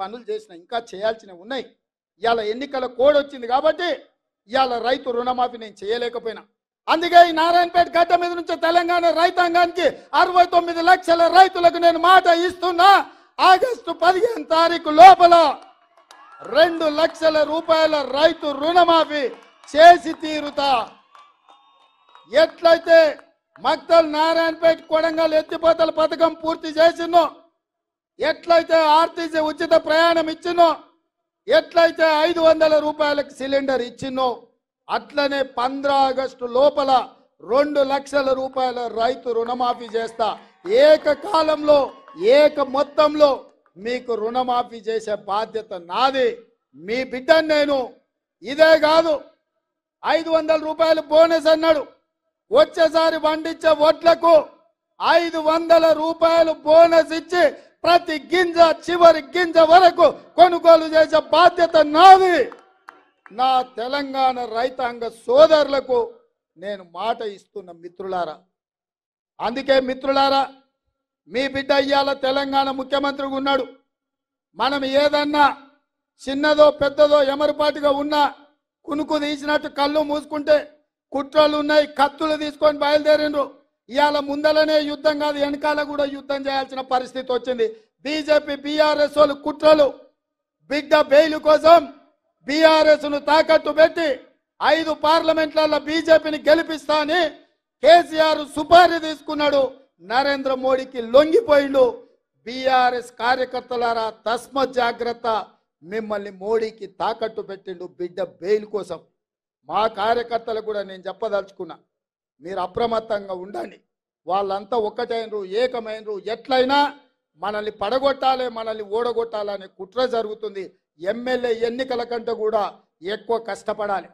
పనులు చేసిన, ఇంకా చేయాల్సినవి ఉన్నాయి. ఇవాళ ఎన్నికల కోడ్ వచ్చింది కాబట్టి ఇవాళ రైతు రుణమాఫీ నేను చేయలేకపోయినా. అందుకే ఈ నారాయణపేట గడ్డ మీద నుంచి తెలంగాణ రైతాంగానికి 69 లక్షల రైతులకు నేను మాట ఇస్తున్నా. ఆగస్టు 15 తారీఖు లోపల 2 లక్షల రూపాయల రైతు రుణమాఫీ చేసి తీరుతా. ఎట్లయితే మక్తల్ నారాయణపేట కొడంగల్ ఎత్తిపోతల పథకం పూర్తి చేసినో, ఎట్లయితే ఆర్టీసీ ఉచిత ప్రయాణం ఇచ్చినో, ఎట్లయితే 500 రూపాయలకు సిలిండర్ ఇచ్చినో, అట్లనే 15 ఆగస్టు లోపల 2 లక్షల రూపాయల రైతు రుణమాఫీ చేస్తా. ఏకకాలంలో మొత్తంలో మీకు రుణమాఫీ చేసే బాధ్యత నాది. మీ బిడ్డను నేను. ఇదే కాదు, 500 రూపాయలు బోనస్ అన్నాడు. వచ్చేసారి పండించే వడ్లకు 500 రూపాయలు బోనస్ ఇచ్చి ప్రతి గింజ చివరి గింజ వరకు కొనుగోలు చేసే బాధ్యత నాది. నా తెలంగాణ రైతాంగ సోదరులకు నేను మాట ఇస్తున్న మిత్రులారా. అందుకే మిత్రులారా, మీ బిడ్డ ఇయ్యాల తెలంగాణ ముఖ్యమంత్రిగా ఉన్నాడు. మనం ఏదన్నా చిన్నదో పెద్దదో ఎమరుపాటుగా ఉన్నా కునుకు తీసినట్టు కళ్ళు మూసుకుంటే కుట్రలు ఉన్నాయి, కత్తులు తీసుకొని బయలుదేరిండ్రు. ఇవాళ ముందలనే యుద్ధం కాదు, వెనకాల కూడా యుద్ధం చేయాల్సిన పరిస్థితి వచ్చింది. బీజేపీ బీఆర్ఎస్ వాళ్ళు కుట్రలు, బిడ్డ బెయిల్ కోసం బీఆర్ఎస్ ను తాకట్టు పెట్టి 5 పార్లమెంట్లలో బీజేపీని గెలిపిస్తా అని కేసీఆర్ సుపారీ తీసుకున్నాడు. నరేంద్ర మోడీకి లొంగిపోయిండు. బీఆర్ఎస్ కార్యకర్తలారా తస్మత్ జాగ్రత్త, మిమ్మల్ని మోడీకి తాకట్టు పెట్టిండు బిడ్డ బెయిల్ కోసం. మా కార్యకర్తలు కూడా నేను చెప్పదలుచుకున్నా, మీరు అప్రమత్తంగా ఉండండి. వాళ్ళంతా ఒక్కటైనరు, ఏకమైనరు. ఎట్లయినా మనల్ని పడగొట్టాలి, మనల్ని ఓడగొట్టాలనే కుట్ర జరుగుతుంది. ఎమ్మెల్యే ఎన్నికల కంటే కూడా ఎక్కువ కష్టపడాలి.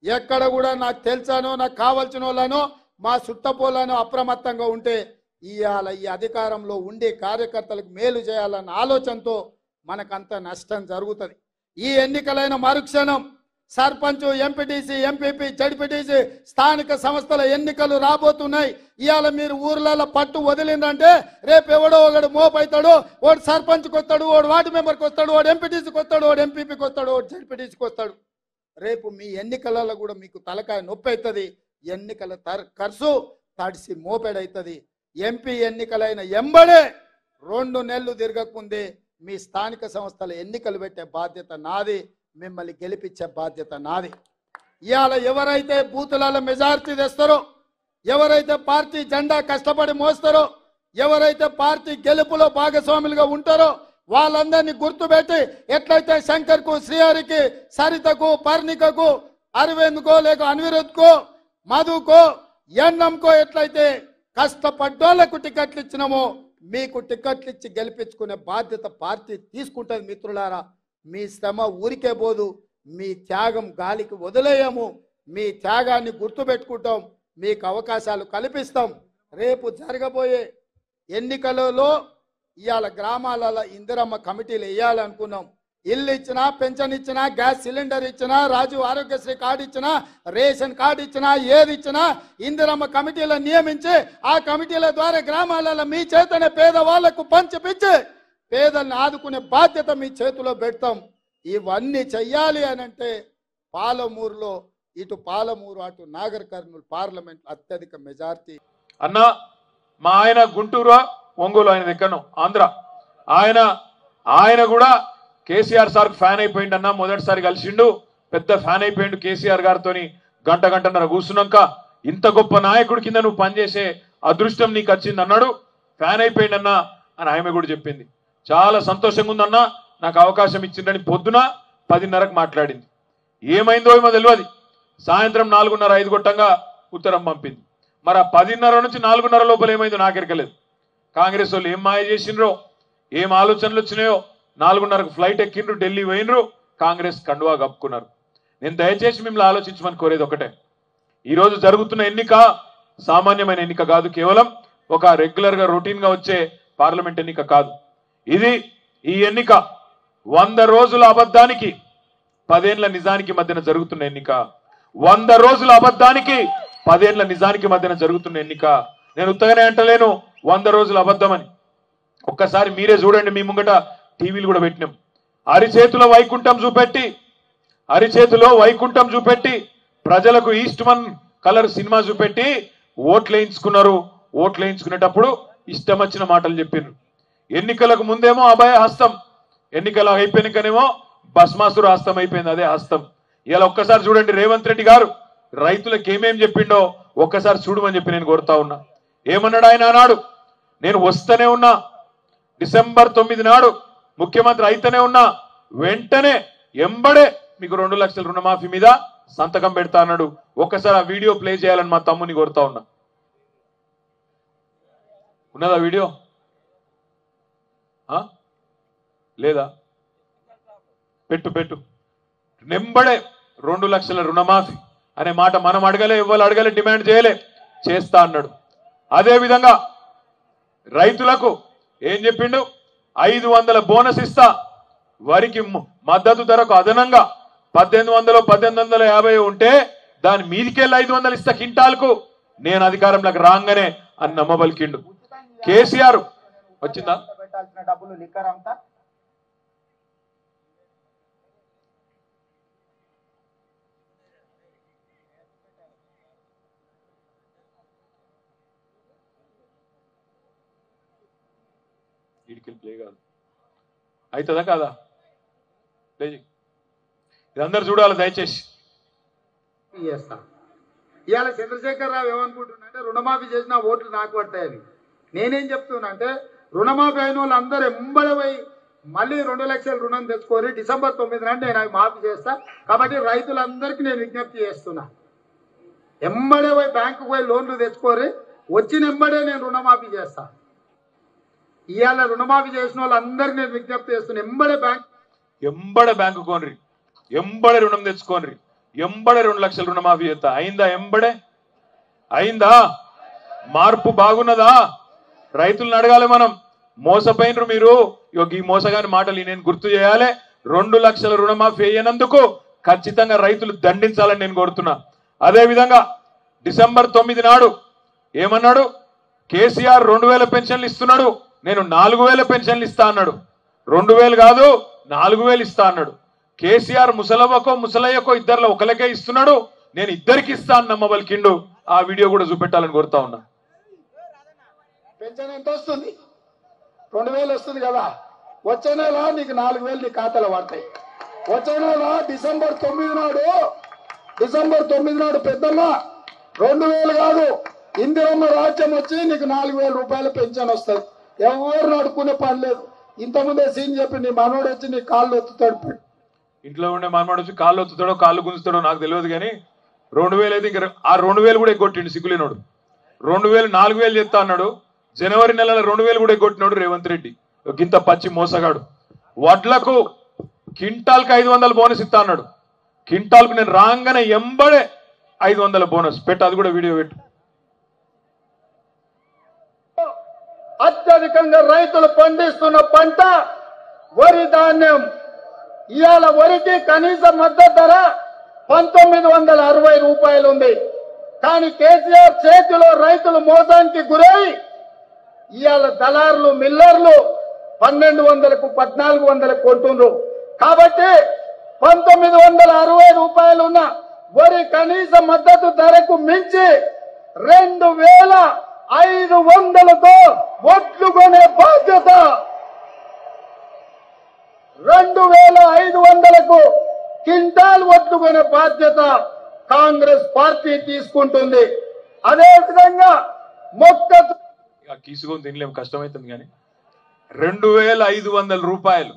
ఎక్కడ కూడా నాకు తెలుసానో నాకు కావాల్సిన వాళ్ళనో మా చుట్టపోలను అప్రమత్తంగా ఉంటే ఇవాళ ఈ అధికారంలో ఉండే కార్యకర్తలకు మేలు చేయాలన్న ఆలోచనతో మనకంత నష్టం జరుగుతుంది. ఈ ఎన్నికలైన మరుక్షణం సర్పంచ్, ఎంపీటీసీ, ఎంపీపీ, జడ్పీటీసీ స్థానిక సంస్థల ఎన్నికలు రాబోతున్నాయి. ఇవాళ మీరు ఊర్లలో పట్టు వదిలిందంటే రేపు ఎవడో ఒకడు మోపైతాడు. వాడు సర్పంచ్కి వస్తాడు, వాడు వార్డు మెంబర్కి వస్తాడు, వాడు ఎంపీటీసీకి వస్తాడు, వాడు ఎంపీపీకి వస్తాడు, వాడు జడ్పీటీసీకి వస్తాడు. రేపు మీ ఎన్నికలలో కూడా మీకు తలకాయ నొప్పి అవుతుంది. ఎన్నికల ఖర్చు తడిసి మోపెడవుతుంది. ఎంపీ ఎన్నికలైన ఎంబడే 2 నెలలు తిరగకుందే మీ స్థానిక సంస్థల ఎన్నికలు పెట్టే బాధ్యత నాది. మిమ్మల్ని గెలిపించే బాధ్యత నాది. ఇవాళ ఎవరైతే బూతులలో మెజారిటీ తెస్తారో, ఎవరైతే పార్టీ జెండా కష్టపడి మోస్తారో, ఎవరైతే పార్టీ గెలుపులో భాగస్వాములుగా ఉంటారో వాళ్ళందరినీ గుర్తుపెట్టి ఎట్లయితే శంకర్కు, శ్రీహరికి, సరితకు, పర్ణికకు, అరవింద్కో లేక అనిరుద్కో, మధుకో, ఎన్నంకో ఎట్లయితే కష్టపడ్డోళ్లకు టికెట్లు ఇచ్చినామో మీకు టికెట్లు ఇచ్చి గెలిపించుకునే బాధ్యత పార్టీ తీసుకుంటుంది. మిత్రులారా, మీ శ్రమ ఊరికే పోదు, మీ త్యాగం గాలికి వదిలేయము. మీ త్యాగాన్ని గుర్తుపెట్టుకుంటాం, మీకు అవకాశాలు కల్పిస్తాం. రేపు జరగబోయే ఎన్నికలలో ఇవాళ గ్రామాలలో ఇందిరమ్మ కమిటీలు వేయాలనుకున్నాం. ఇల్లు ఇచ్చినా, పెన్షన్ ఇచ్చినా, గ్యాస్ సిలిండర్ ఇచ్చినా, రాజు ఆరోగ్యశ్రీ కార్డు ఇచ్చినా, రేషన్ కార్డు ఇచ్చినా, ఏది ఇచ్చినా ఇందిరమ్మ కమిటీలను నియమించి ఆ కమిటీల ద్వారా గ్రామాలలో మీ చేతనే పేదవాళ్లకు పంచిపించి పేదల్ని ఆదుకునే బాధ్యత మీ చేతిలో పెడతాం. ఇవన్నీ చెయ్యాలి అని అంటే పాలమూరులో ఇటు పాలమూరు అటు నాగర్ కర్నూలు పార్లమెంట్ అత్యధిక మెజార్టీ. అన్న మా ఆయన గుంటూరు, ఒంగోలు, ఆయన ఎక్కడో ఆంధ్ర. ఆయన కూడా కేసీఆర్ సార్ ఫ్యాన్ అయిపోయిండు అన్న. మొదటిసారి కలిసిండు, పెద్ద ఫ్యాన్ అయిపోయిండు కేసీఆర్ గారితో. గంటన్నర కూర్చున్నాక ఇంత గొప్ప నాయకుడి కింద నువ్వు పనిచేసే అదృష్టం నీకు వచ్చింది అన్నాడు. ఫ్యాన్ అయిపోయిండన్న అని ఆమె కూడా చెప్పింది. చాలా సంతోషంగా ఉందన్న, నాకు అవకాశం ఇచ్చిందని పొద్దున 10:30కు మాట్లాడింది. ఏమైందో ఏమో తెలియదు. సాయంత్రం 4:30, 5 గొట్టంగా ఉత్తరం పంపింది. మరి ఆ 10:30 నుంచి 4:30 లోపల ఏమైందో నాకెరకలేదు. కాంగ్రెస్ వాళ్ళు ఏం మాయ చేసిండ్రో, ఏం ఆలోచనలు వచ్చినాయో 4:30కు ఫ్లైట్ ఎక్కిండ్రు, ఢిల్లీ పోయినరు, కాంగ్రెస్ కండువా కప్పుకున్నారు. నేను దయచేసి మిమ్మల్ని ఆలోచించమని కోరేది ఒకటే, ఈరోజు జరుగుతున్న ఎన్నిక సామాన్యమైన ఎన్నిక కాదు, కేవలం ఒక రెగ్యులర్గా రొటీన్గా వచ్చే పార్లమెంట్ ఎన్నిక కాదు. ఈ ఎన్నిక 100 రోజుల అబద్ధానికి 10 ఏళ్ల నిజానికి మధ్యన జరుగుతున్న ఎన్నిక. 100 రోజుల అబద్ధానికి 10 ఏళ్ల నిజానికి మధ్యన జరుగుతున్న ఎన్నిక. నేను ఉత్తగానే అంటలేను 100 రోజుల అబద్ధం అని. ఒక్కసారి మీరే చూడండి, మీ ముంగట టీవీలు కూడా పెట్టినాం. అరిచేతిలో వైకుంఠం చూపెట్టి ప్రజలకు ఈస్ట్ వన్ కలర్ సినిమా చూపెట్టి ఓట్లు వేయించుకున్నారు. ఓట్లు వేయించుకునేటప్పుడు ఇష్టం వచ్చిన మాటలు చెప్పారు. ఎన్నికలకు ముందేమో అభయ హస్తం, ఎన్నికలు అయిపోయినాకనేమో భస్మాసుర హస్తం అయిపోయింది. అదే హస్తం. ఇలా ఒక్కసారి చూడండి రేవంత్ రెడ్డి గారు రైతులకు ఏమేం చెప్పిండో ఒక్కసారి చూడమని చెప్పి నేను కోరుతా ఉన్నా. ఏమన్నాడు ఆయన అన్నాడు, నేను వస్తూనే ఉన్నా, డిసెంబర్ 9 నాడు ముఖ్యమంత్రి అయితేనే ఉన్నా, వెంటనే ఎంబడే మీకు 2 లక్షల రుణమాఫీ మీద సంతకం పెడతా అన్నాడు. ఒక్కసారి ఆ వీడియో ప్లే చేయాలని మా తమ్ముని కోరుతా ఉన్నా. ఉన్నదా వీడియో? లేదా? పెట్టు. నెంబడే 2 లక్షల రుణమాఫీ అనే మాట మనం అడగలే, ఇవ్వాలి అడగలే, డిమాండ్ చేయలే, చేస్తా అన్నాడు. అదే విధంగా రైతులకు ఏం చెప్పిండు, 500 బోనస్ ఇస్తా, వరికి మద్దతు ధరకు అదనంగా 1850 ఉంటే దాని మీదికెళ్ళి 500 ఇస్తా కింటాల్కు, నేను అధికారంలోకి రాగానే అని నమ్మబలికిండు. కేసీఆర్ వచ్చిందా? పెట్టాల్సిన డబ్బులు లిక్కర్ అంతా ప్లే కాదు, అవుతుందా కాదా? ప్లే ఇది అందరు చూడాలి దయచేసి. చేస్తా. ఇవాళ చంద్రశేఖరరావు ఏమనుకుంటున్నాంటే రుణమాఫీ చేసిన ఓట్లు నాకు పడతాయని. నేనేం చెప్తున్నా అంటే రుణమాఫీ అయిన వాళ్ళు అందరూ ఎంబడపై మళ్ళీ 2 లక్షల రుణం తెచ్చుకొని డిసెంబర్ 9 నాడు నేను అవి మాఫీ చేస్తా. కాబట్టి రైతులందరికీ నేను విజ్ఞప్తి చేస్తున్నా, ఎంబడే పోయి బ్యాంకుకు పోయి లోన్లు తెచ్చుకోరి, వచ్చిన ఎంబడే నేను రుణమాఫీ చేస్తా. ఇవాళ రుణమాఫీ చేసిన వాళ్ళందరికీ నేను విజ్ఞప్తి చేస్తున్నా, ఎంబడే బ్యాంకు కోనరి, ఎంబడే రుణం తెచ్చుకోనరి, ఎంబడే 2 లక్షల రుణమాఫీ చేస్తా. అయిందా? ఎంబడే అయిందా? మార్పు బాగున్నదా? రైతులను అడగాలి మనం. మోసపోయినరు మీరు. ఈ మోసగాని మాటలు నేను గుర్తు చేయాలి. 2 లక్షల రుణమాఫీ అయ్యేనందుకు ఖచ్చితంగా రైతులు దండించాలని నేను కోరుతున్నా. అదే విధంగా డిసెంబర్ 9 నాడు ఏమన్నాడు, కేసీఆర్ 2000 పెన్షన్లు ఇస్తున్నాడు, నేను 4000 పెన్షన్లు ఇస్తా అన్నాడు. 2000 కాదు 4000 ఇస్తా అన్నాడు. కేసీఆర్ ముసలవ్వకో ముసలయ్యకో ఇద్దరిలో ఒకరికే ఇస్తున్నాడు, నేను ఇద్దరికి ఇస్తా అని నమ్మబలికిండు. ఆ వీడియో కూడా చూపెట్టాలని కోరుతా ఉన్నా. పెన్షన్ ఎంత వస్తుంది? 2000 వస్తుంది కదా. వచ్చే నెల నీకు 4000 నీ ఖాతాలో పడతాయి. వచ్చే నెల డిసెంబర్ 9 నాడు పెద్దమ్మ 2000 కాదు, ఇందిరమ్మ రాజ్యం వచ్చి నీకు 4000 రూపాయల పెన్షన్ వస్తుంది. ఎవరు నడుకునే పని లేదు. ఇంతకుముందే సీన్ చెప్పి నీ మనోడు వచ్చి నీ కాళ్ళు ఒత్తుతాడు. ఇంట్లో ఉండే మనోడు వచ్చి కాళ్ళు ఒత్తుతాడో కాళ్ళు గుంజుతాడో నాకు తెలియదు, కానీ 2000 అయితే ఇంకా ఆ 2000 కూడా ఎగ్గొట్టిండు సిగ్గులేనోడు. 2000 4000 చెప్తా అన్నాడు. జనవరి నెలలో 2000 కూడా ఎగ్గొట్టినాడు రేవంత్ రెడ్డి. గింత పచ్చి మోసగాడు. వడ్లకు కింటాల్కి 500 బోనస్ ఇస్తా అన్నాడు. కింటాల్కు నేను రాగానే ఎంబడే 500 బోనస్ పెట్టు. అది కూడా వీడియో పెట్టు. అత్యధికంగా రైతులు పండిస్తున్న పంట వరి ధాన్యం. ఇవాళ వరికి కనీస మద్దతు ధర 1960 రూపాయలు ఉంది. కానీ కేసీఆర్ చేతిలో రైతులు మోసానికి గురై ఇవాళ దళారులు మిల్లర్లు 1200కు 1400కు కొంటున్నారు. కాబట్టి 1960 రూపాయలు ఉన్న వరి కనీస మద్దతు ధరకు మించి 2500తో ఒట్లు కొనే బాధ్యత, 2500కు కింటాల్ ఒట్లు కొనే బాధ్యత కాంగ్రెస్ పార్టీ తీసుకుంటుంది. అదేవిధంగా తీసుకొని తినలేము, కష్టమవుతుంది. కానీ 2500 రూపాయలు,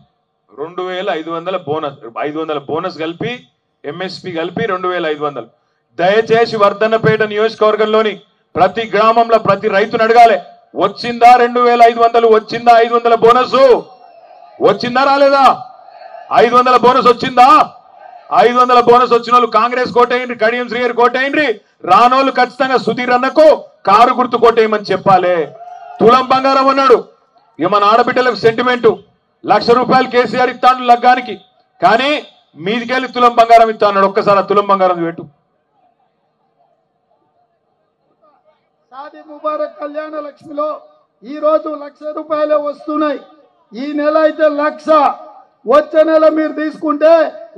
2500 బోనస్, 500 బోనస్ కలిపి ఎంఎస్పి కలిపి 2500. దయచేసి వర్ధన్నపేట నియోజకవర్గంలోని ప్రతి గ్రామంలో ప్రతి రైతును అడగాలి, వచ్చిందా 2500? వచ్చిందా 500 బోనస్? వచ్చిందా రాలేదా? 500 బోనస్ వచ్చిందా? 500 బోనస్ వచ్చిన వాళ్ళు కాంగ్రెస్ కోటేయండి, కడియం శ్రీగారి కోటేయండి. రానోళ్ళు ఖచ్చితంగా సుధీర్ అన్నకు కారు గుర్తు కోటేయమని చెప్పాలి. తులం బంగారం అన్నాడు. ఇక మన ఆడబిడ్డలకు సెంటిమెంటు, 1,00,000 రూపాయలు కేసీఆర్ ఇస్తాడు లగ్గానికి, కానీ మీదికెళ్ళి తులం బంగారం ఇస్తా అన్నాడు. ఒక్కసారి తులం బంగారం పెట్టు. షాదీ ముబారక్ కళ్యాణ లక్ష్మిలో ఈ రోజు 1,00,000 రూపాయలే వస్తున్నాయి. ఈ నెల అయితే 1,00,000. వచ్చే నెల మీరు తీసుకుంటే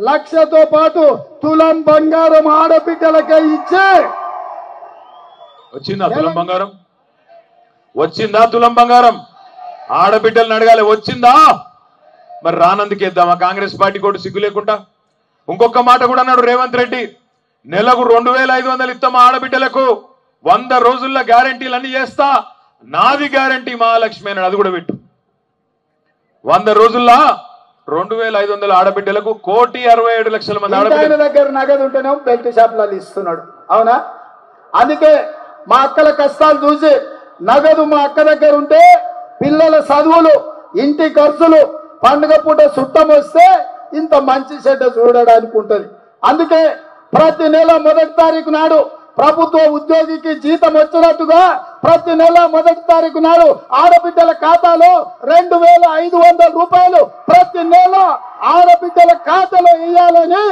1,00,000తో పాటు తులం బంగారం ఆడబిడ్డలకే ఇచ్చే వచ్చిందా తులం బంగారం? వచ్చిందా తులం బంగారం? ఆడబిడ్డలను అడగాలి, వచ్చిందా? మరి రానందుకు ఇద్దామా కాంగ్రెస్ పార్టీ కూడా సిగ్గు లేకుండా? ఇంకొక మాట కూడా అన్నాడు రేవంత్ రెడ్డి, నెలకు 2,500 ఇస్తామా ఆడబిడ్డలకు, 100 రోజుల్లో గ్యారంటీలు అన్ని చేస్తా, నాది గ్యారంటీ మహాలక్ష్మి అన్నాడు. అది కూడా పెట్టు. 100 రోజుల్లో 2,500 ఆడబిడ్డలకు 1,67,00,000 మంది ఆడబిడ్డల దగ్గర నగదు ఉంటేనే బెల్ట్ షాపులలో ఇస్తున్నాడు. అవునా? అందుకే మా అక్కల కష్టాలు చూసి నగదు మా అక్క దగ్గర ఉంటే పిల్లల చదువులు, ఇంటి ఖర్చులు, పండుగ పూట చుట్టం వస్తే ఇంత మంచి చెడ్డ చూడడానికి ఉంటది. అందుకే ప్రతి నెల 1వ తారీఖు నాడు ప్రభుత్వ ఉద్యోగికి జీతం వచ్చినట్టుగా ప్రతి నెల 1వ తారీఖు నాడు ఆడబిడ్డల ఖాతాలో 2,500 రూపాయలు ప్రతి నెల ఆడబిడ్డల ఖాతాలో వేయాలని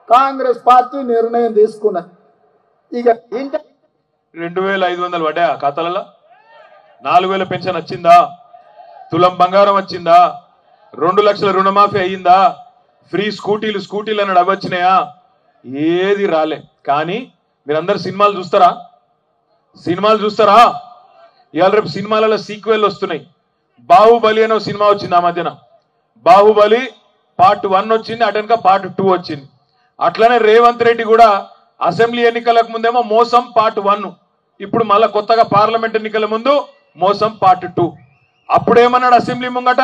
కాంగ్రెస్ పార్టీ నిర్ణయం తీసుకున్నది. ఇక 2,500 పడ్డా ఖాతాలలో? 4,000 పెన్షన్ వచ్చిందా? తులం బంగారం వచ్చిందా? 2 లక్షల రుణమాఫీ అయ్యిందా? ఫ్రీ స్కూటీలు అన్నాడు, అవి వచ్చినాయా? ఏది రాలే. కానీ మీరందరు సినిమాలు చూస్తారా? ఇవాళ రేపు సినిమాలలో సీక్వెల్ వస్తున్నాయి. బాహుబలి అనే సినిమా వచ్చింది ఆ మధ్యన. బాహుబలి పార్ట్ 1 వచ్చింది, అటెనక పార్ట్ 2 వచ్చింది. అట్లనే రేవంత్ రెడ్డి కూడా అసెంబ్లీ ఎన్నికలకు ముందేమో మోసం పార్ట్ 1, ఇప్పుడు మళ్ళా కొత్తగా పార్లమెంట్ ఎన్నికల ముందు మోసం పార్ట్ 2. అప్పుడేమన్నాడు అసెంబ్లీ ముంగట,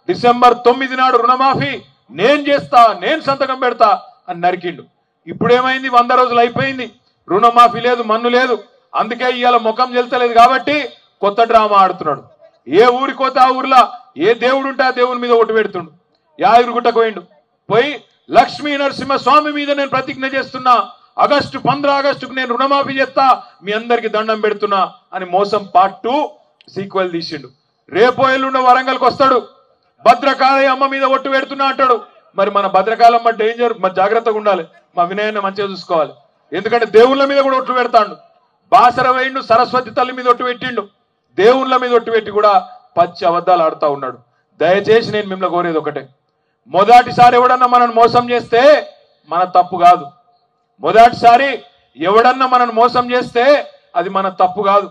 డిసెంబర్ 9 నాడు రుణమాఫీ నేను చేస్తా, నేను సంతకం పెడతా అని నరికిండు. ఇప్పుడేమైంది? 100 రోజులు అయిపోయింది, రుణమాఫీ లేదు, మన్ను లేదు. అందుకే ఇవాళ ముఖం చెల్తలేదు కాబట్టి కొత్త డ్రామా ఆడుతున్నాడు. ఏ ఊరికి పోతే ఆ ఊర్లో ఏ దేవుడు ఉంటే ఆ దేవుని మీద ఒట్టు పెడుతుండు. యాదగిరిగుట్టకు పోయిండు, పోయి లక్ష్మీ నరసింహస్వామి మీద నేను ప్రతిజ్ఞ చేస్తున్నా, ఆగస్టు 15 ఆగస్టుకు నేను రుణమాఫీ చేస్తా, మీ అందరికి దండం పెడుతున్నా అని మోసం పార్ట్ 2 సీక్వెల్ తీసిండు. రేపో ఎల్లుండ వరంగల్కి వస్తాడు, భద్రకాళి అమ్మ మీద ఒట్టు పెడుతున్నా అంటాడు. మరి మన భద్రకాళమ్మ డేంజర్, మరి జాగ్రత్తగా ఉండాలి, మా వినయాన్ని మంచిగా చూసుకోవాలి. ఎందుకంటే దేవుళ్ళ మీద కూడా ఒట్టు పెడతాడు. బాసర వేయిండు, సరస్వతి తల్లి మీద ఒట్టు పెట్టిండు, దేవుళ్ళ మీద ఒట్టు పెట్టి కూడా పచ్చి అబద్ధాలు ఆడుతూ ఉన్నాడు. దయచేసి నేను మిమ్మల్ని కోరేది ఒకటే, మొదటిసారి ఎవడన్నా మనల్ని మోసం చేస్తే మన తప్పు కాదు. మొదటిసారి ఎవడన్నా మనల్ని మోసం చేస్తే అది మన తప్పు కాదు.